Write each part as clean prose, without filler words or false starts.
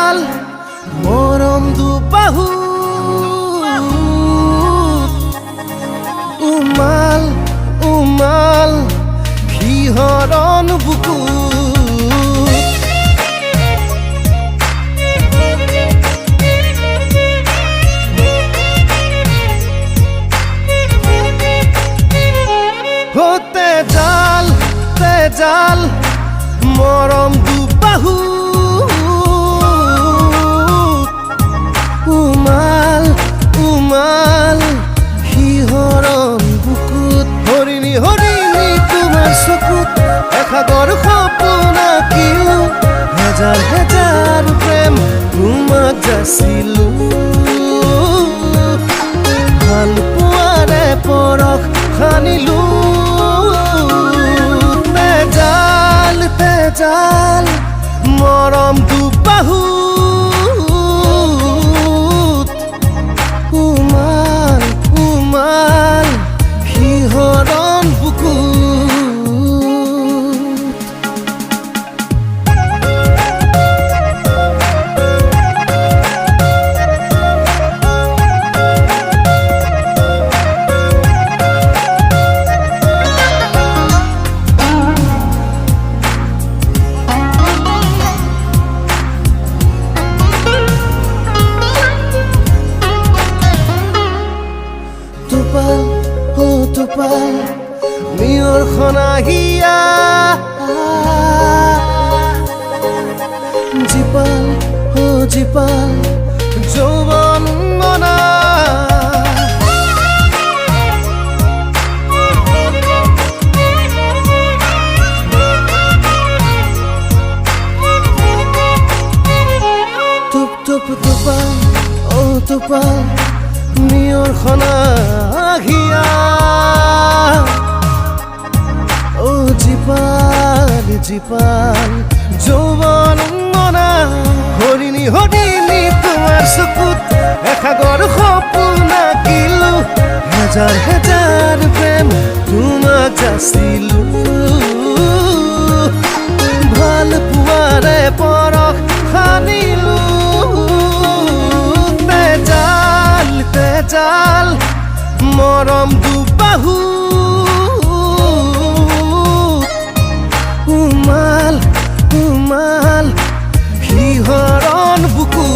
জাল মৰম দুবাহু উমাল উমাল শিহৰণ বুকু হতে জাল মৰম দুবাহু উমাল উমাল শিহৰণ বুকুত হৰিণী হৰিণী তোমাৰ চকুত এসাগৰ সপোন আঁকিলো হেজাৰ হেজাৰ প্ৰেম তোমাক যাচিলো ভাল পোৱাৰে পৰশ সানিলো তেজাল মৰম দুবাহু উমাল উমাল শিহৰণ বুকুত Tupal mior khonahia jipal joban mona tupal mior khonahia জিপাল যৌবন মনা হৰিণী হৰিণী তোমাৰ চকুত এসাগৰ সপোন আঁকিলো হেজাৰ হেজাৰ প্ৰেম তোমাক যাচিলো ভাল পোৱাৰে পৰশ সানিলো তেজাল মৰম দুবাহু উমাল উমাল শিহৰণ বুকু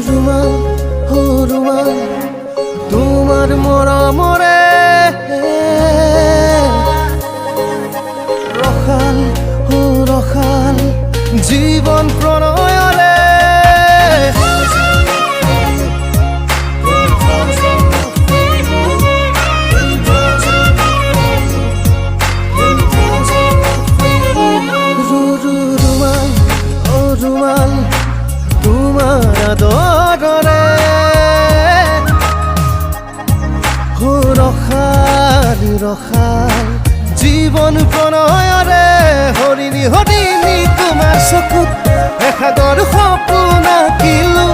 ৰুমাল ৰুমাল তোমাৰ মৰমৰে ৰখাল ৰখাল জীবন প্ৰণয়ৰে ৰুমাল ৰুমাল তোমাৰ আদৰে ৰখাল ৰখাল জীবন প্ৰণয়ৰে হৰিণী হৰিণী তোমাৰ চকুত এসাগৰ সপোন আঁকিলো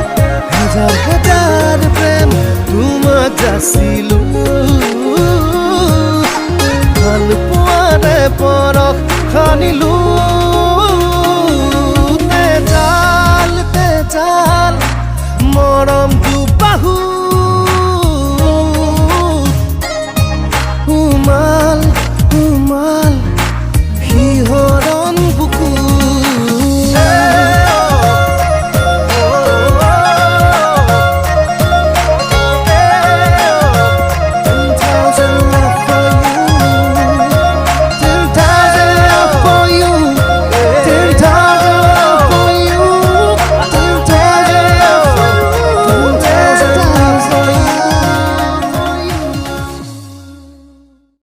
হেজাৰ হেজাৰ প্ৰেম তোমাক যাচিলো ভাল পোৱাৰে পৰশ সানিলো